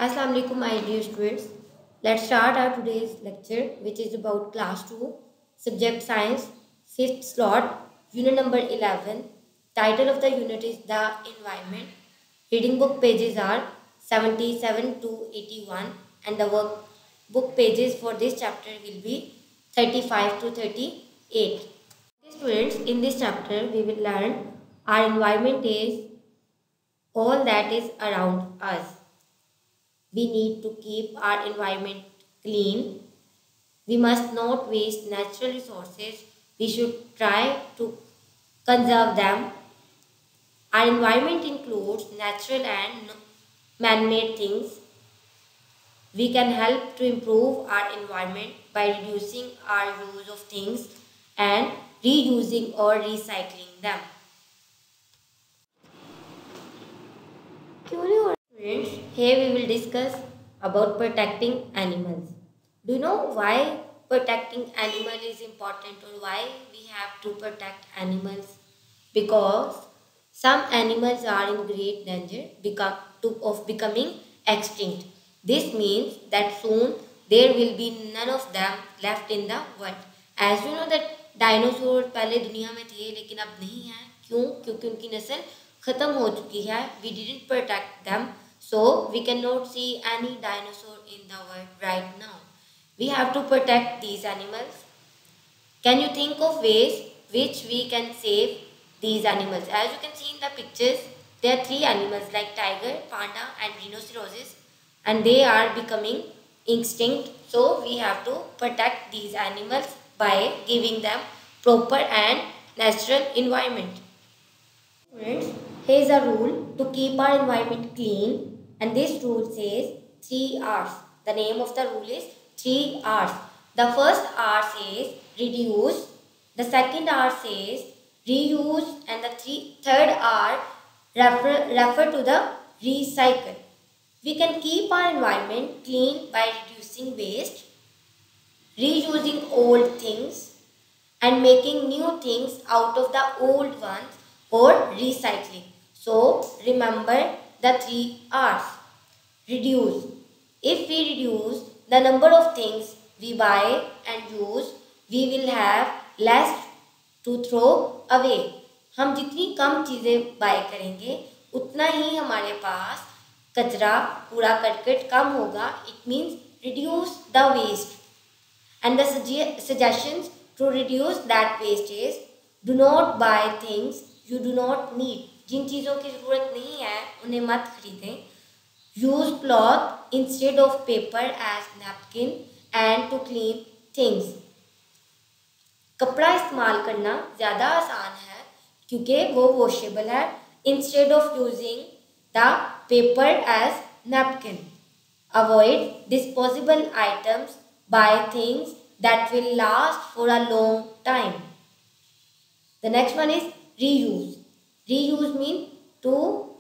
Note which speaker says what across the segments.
Speaker 1: Assalamu alaikum my dear students. Let's start our today's lecture which is about class 2 subject science 5th slot unit number 11. Title of the unit is the environment. Reading book pages are 77 to 81 and the work book pages for this chapter will be 35 to 38. Students, in this chapter we will learn our environment is all that is around us. We need to keep our environment clean. We must not waste natural resources. We should try to conserve them. Our environment includes natural and man-made things. We can help to improve our environment by reducing our use of things and reusing or recycling them. Students, here we will discuss about protecting animals. Do you know why protecting animal is important or why we have to protect animals? Because some animals are in great danger of becoming extinct. This means that soon there will be none of them left in the world. As you know that dinosaur पहले दुनिया में थे लेकिन अब नहीं है. क्यों? क्योंकि उनकी नस्ल खत्म हो चुकी है. We didn't protect them, so we cannot see any dinosaur in the world right now. We have to protect these animals. Can you think of ways which we can save these animals? As you can see in the pictures, there are three animals like tiger, panda and rhinoceros, and they are becoming extinct. So we have to protect these animals by giving them proper and natural environment. Students, here is a rule to keep our environment clean, and this rule says 3 R's. The name of the rule is 3 R's. The first R says reduce, the second R says reuse, and the third R refer to the recycle. We can keep our environment clean by reducing waste, reusing old things, and making new things out of the old ones or recycling. So remember the 3 R's. Reduce. If we reduce the number of things we buy and use, we will have less to throw away. हम जितनी कम चीज़ें bye करेंगे उतना ही हमारे पास कचरा कूड़ा करकट कम होगा. It means reduce the waste. And the suggestions to reduce that waste is do not buy things you do not need. जिन चीज़ों की ज़रूरत नहीं है उन्हें मत खरीदें. Use cloth instead of paper as napkin and to clean things. कपड़ा इस्तेमाल करना ज़्यादा आसान है क्योंकि वो वॉशेबल है. Instead of using the paper as napkin. Avoid disposable items. Buy things that will last for a long time. The next one is reuse. Reuse means to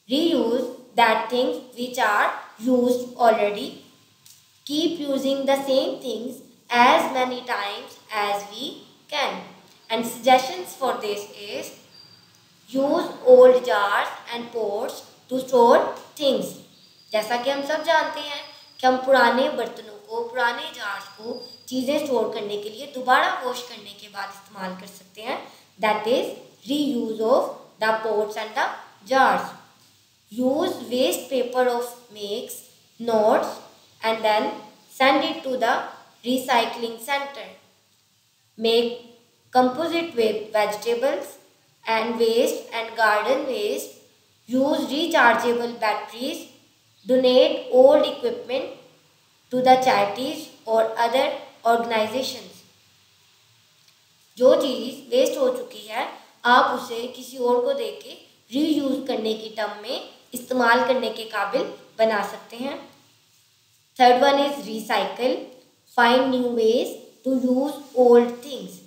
Speaker 1: reuse that things which are used already. Keep using the same things as many times as we can. And suggestions for this is use old jars and pots to store things. जैसा कि हम सब जानते हैं कि हम पुराने बर्तनों को, पुराने जार्स को चीज़ें स्टोर करने के लिए दोबारा वॉश करने के बाद इस्तेमाल कर सकते हैं. That is reuse of the pots and the jars. Use waste paper of makes, knots, and then send it to the recycling center. Make composite with vegetables and waste and garden waste. Use rechargeable batteries. Donate old equipment to the charities or other organizations. जो चीज़ waste हो चुकी है आप उसे किसी और को देके रीयूज करने की टर्म में इस्तेमाल करने के काबिल बना सकते हैं. Third one is recycle. Find new ways to use old things.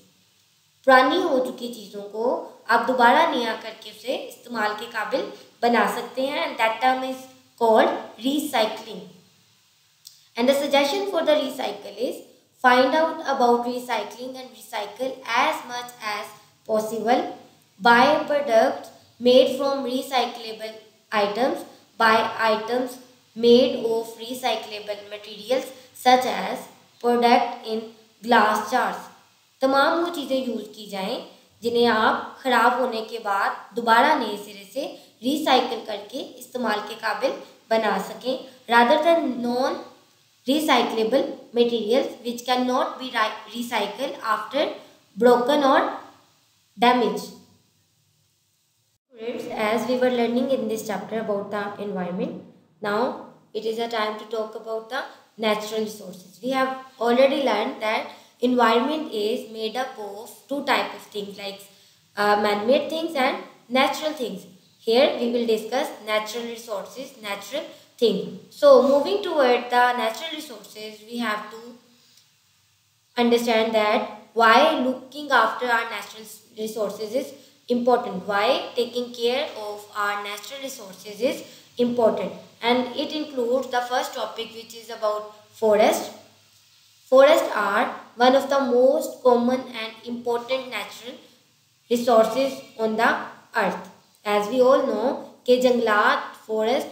Speaker 1: पुरानी हो चुकी चीज़ों को आप दोबारा नया करके उसे इस्तेमाल के काबिल बना सकते हैं. And that term is called recycling. And the suggestion for the recycle is find out about recycling and recycle as much as possible. Buy products made from recyclable items. Buy items made of recyclable materials such as product in glass jars. तमाम वो चीज़ें use की जाएं जिन्हें आप ख़राब होने के बाद दोबारा नए सिरे से रिसाइकिल करके इस्तेमाल के काबिल बना सकें, rather than non recyclable materials which cannot be recycled after broken or damaged. Students, as we were learning in this chapter about the environment, now it is a time to talk about the natural resources. We have already learned that environment is made up of two types of things, like man-made things and natural things. Here we will discuss natural resources, natural things. So moving toward the natural resources, we have to understand that why looking after our natural resources is important, why taking care of our natural resources is important, and it includes the first topic, which is about forest. Forests are one of the most common and important natural resources on the earth. As we all know कि जंगलात, forest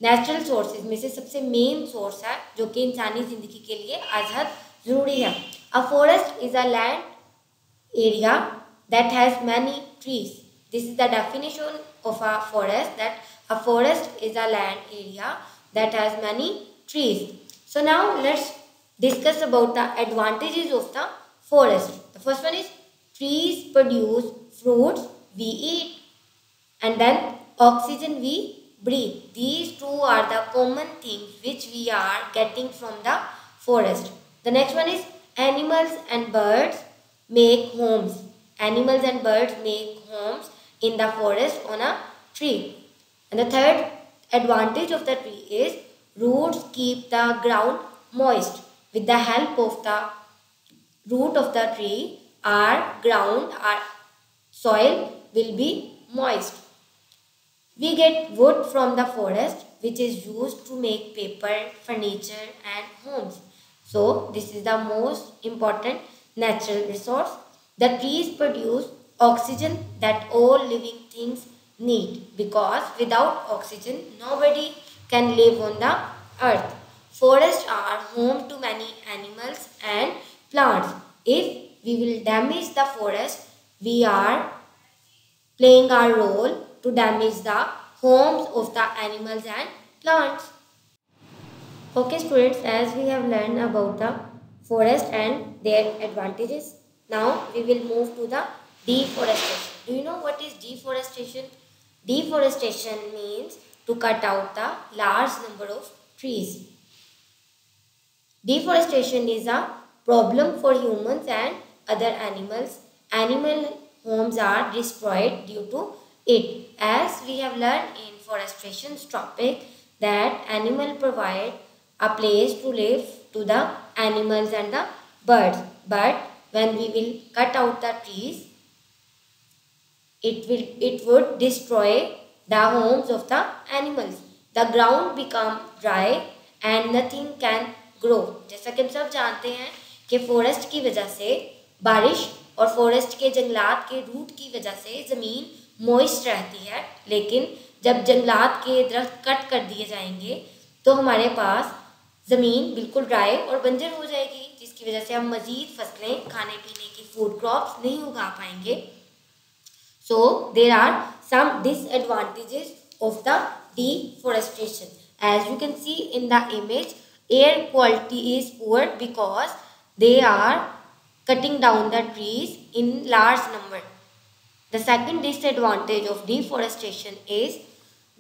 Speaker 1: natural sources में से सबसे main source है जो कि इंसानी ज़िंदगी के लिए आज़ाद ज़रूरी है. A forest is a land area that has many trees. This is the definition of a forest, that a forest is a land area that has many trees. So now let's discuss about the advantages of the forest. The first one is trees produce fruits we eat, and then oxygen we breathe. These two are the common things which we are getting from the forest. The next one is animals and birds make homes. Animals and birds make homes in the forest on a tree. And the third advantage of the tree is roots keep the ground moist. With the help of the root of the tree, our ground, our soil will be moist. We get wood from the forest, which is used to make paper, furniture and homes. So this is the most important natural resource. The trees produce oxygen that all living things need, because without oxygen nobody can live on the earth. Forests are home to many animals and plants. If we will damage the forest, we are playing our role to damage the homes of the animals and plants. Okay students, as we have learned about the forest and their advantages, now we will move to the deforestation. Do you know what is deforestation? Deforestation means to cut out the large number of trees. Deforestation is a problem for humans and other animals. Animal homes are destroyed due to it. As we have learned in forestation's topic, that animal provide a place to live to the animals and the birds. But when we will cut out the trees, it would destroy the homes of the animals. The ground become dry and nothing can grow. जैसा कि हम सब जानते हैं कि forest की वजह से बारिश और फॉरेस्ट के जंगलात के रूट की वजह से ज़मीन मॉइस्ट रहती है, लेकिन जब जंगलात के दरख्त कट कर दिए जाएंगे तो हमारे पास ज़मीन बिल्कुल ड्राई और बंजर हो जाएगी, जिसकी वजह से हम मज़ीद फसलें, खाने पीने की फूड क्रॉप्स नहीं उगा पाएंगे. So there are some disadvantages of the deforestation. As you can see in the image, air quality is poor because they are cutting down the trees in large number. The second disadvantage of deforestation is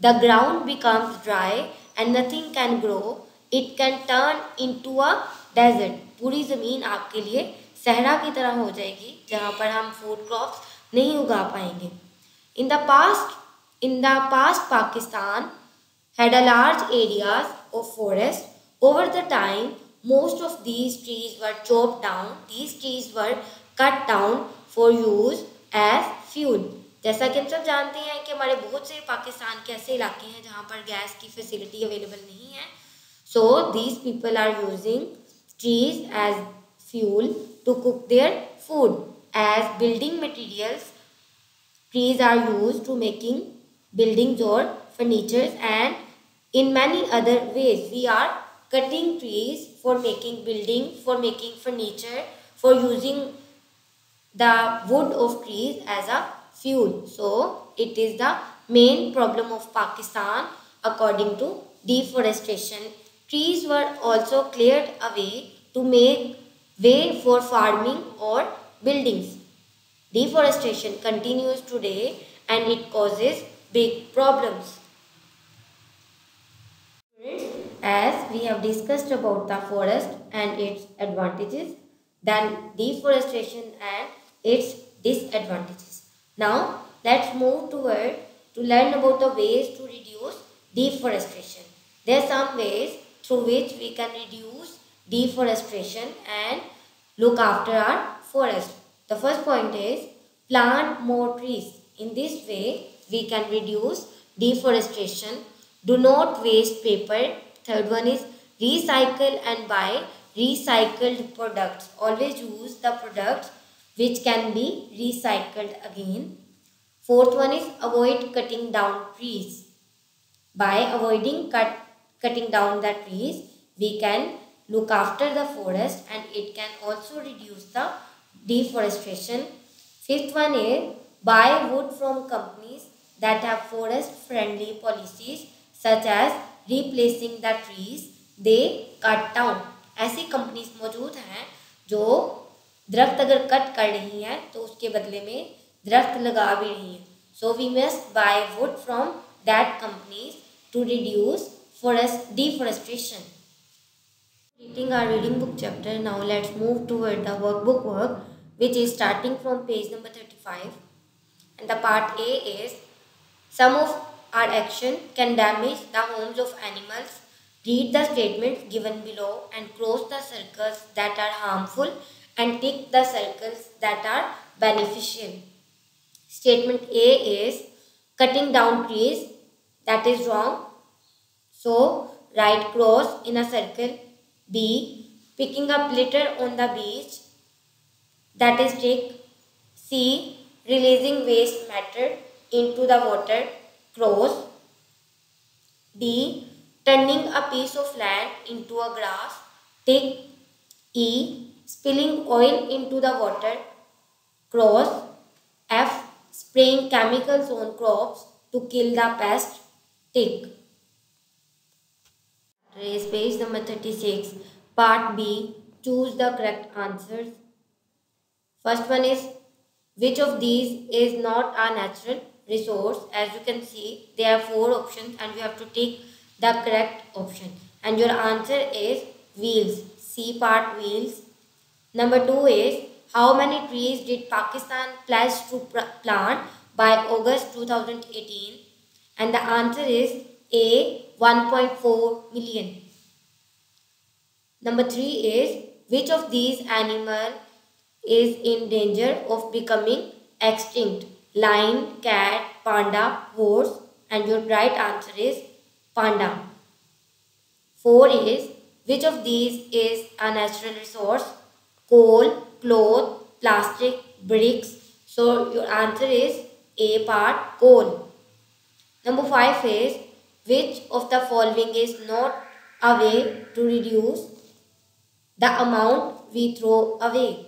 Speaker 1: the ground becomes dry and nothing can grow. It can turn into a desert. पूरी ज़मीन आपके लिए सहरा की तरह हो जाएगी जहाँ पर हम फूड क्रॉप्स नहीं उगा पाएंगे. In the past, Pakistan had a large areas of forest. Over the time, most of these trees were chopped down. These trees were cut down for use as fuel. जैसा कि हम सब जानते हैं कि हमारे बहुत से पाकिस्तान के ऐसे इलाके हैं जहाँ पर गैस की फैसिलिटी अवेलेबल नहीं है. So these people are using trees as fuel to cook their food. As building materials, trees are used to making buildings or furniture, and In many other ways, we are cutting trees for making building, for making furniture, for using the wood of trees as a fuel. So it is the main problem of Pakistan according to deforestation. Trees were also cleared away to make way for farming or buildings. Deforestation continues today and it causes big problems. As we have discussed about the forest and its advantages, then deforestation and its disadvantages. Now let's move toward to learn about the ways to reduce deforestation. There are some ways through which we can reduce deforestation and look after our forest. The first point is plant more trees. In this way, we can reduce deforestation. Do not waste paper. Third one is recycle and buy recycled products. Always use the products which can be recycled again. Fourth one is avoid cutting down trees. By avoiding cutting down the trees, we can look after the forest and it can also reduce the deforestation. Fifth one is buy wood from companies that have forest friendly policies such as replacing the trees they cut down. ऐसी companies मौजूद हैं जो दरख्त अगर cut कर रही हैं तो उसके बदले में दरख्त लगा भी रही हैं. So we must buy wood from that companies to reduce deforestation. Reading our reading book chapter, now let's move toward the workbook work, which is starting from page number 35. And the part A is some of our action can damage the homes of animals. Read the statements given below and cross the circles that are harmful and tick the circles that are beneficial. Statement A is cutting down trees. That is wrong. So write cross in a circle. B. Picking up litter on the beach. That is tick. C. Releasing waste matter into the water. Cross. D. Turning a piece of land into a grass. Tick. E. Spilling oil into the water. Cross. F. Spraying chemicals on crops to kill the pest. Tick. Raise page number 36. Part B. Choose the correct answers. First one is which of these is not a natural resource? As you can see, there are 4 options and you have to take the correct option. And your answer is wheels. C part wheels. Number 2 is how many trees did Pakistan pledge to plant by August 2018? And the answer is A. 1.4 million. Number 3 is which of these animal is in danger of becoming extinct? Lion, cat, panda, horse. And your right answer is panda. 4 is which of these is a natural resource? Coal, cloth, plastic, bricks. So your answer is A part coal. Number 5 is which of the following is not a way to reduce the amount we throw away?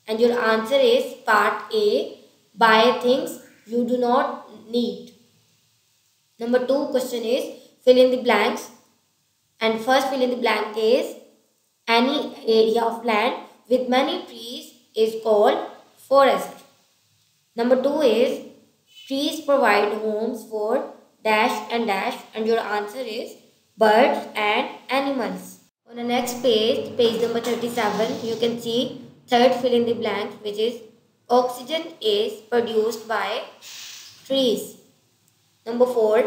Speaker 1: And your answer is part A, buy things you do not need. Number 2 question is fill in the blanks. And first fill in the blank is any area of land with many trees is called forest. Number 2 is trees provide homes for dash and your answer is birds and animals. On the next page, page number 37, you can see third fill in the blank, which is oxygen is produced by trees. Number 4,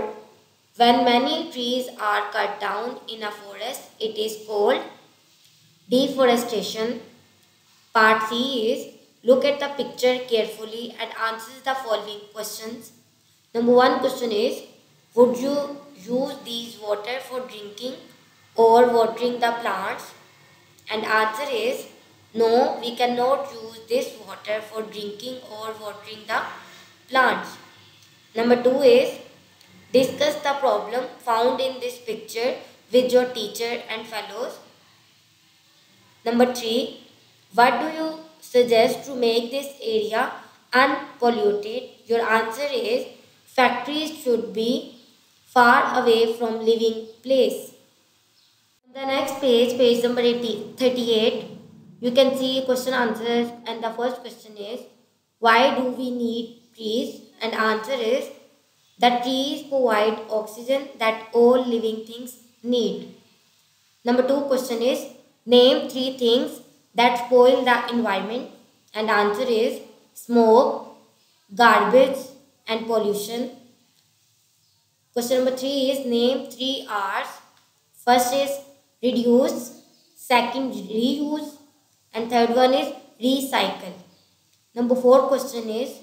Speaker 1: when many trees are cut down in a forest, it is called deforestation. Part C is look at the picture carefully and answer the following questions. Number 1 question is would you use these water for drinking or watering the plants? And answer is no, we cannot use this water for drinking or watering the plants. Number 2 is Discuss the problem found in this picture with your teacher and fellows. Number 3. What do you suggest to make this area unpolluted? Your answer is factories should be far away from living place. The next page, page number 38, you can see question answers, and the first question is, why do we need trees? And answer is, the trees provide oxygen that all living things need. Number 2 question is, name 3 things that spoil the environment, and answer is smoke, garbage and pollution. Question number 3 is, name 3 R's. First is reduce, second reuse, and third one is recycle. Number 4 question is,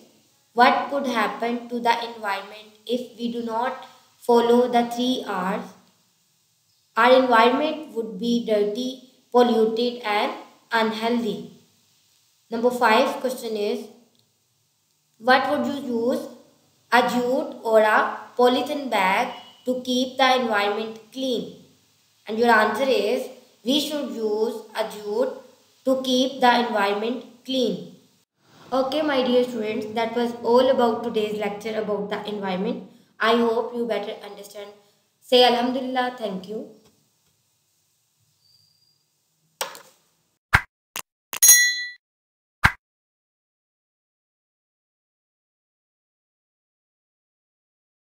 Speaker 1: what could happen to the environment if we do not follow the 3 R's? Our environment would be dirty, polluted and unhealthy. Number 5 question is, what would you use, a jute or a polythene bag to keep the environment clean? And your answer is, we should use a jute to keep the environment clean. Okay, my dear students, that was all about today's lecture about the environment. I hope you better understand. Say Alhamdulillah, thank you.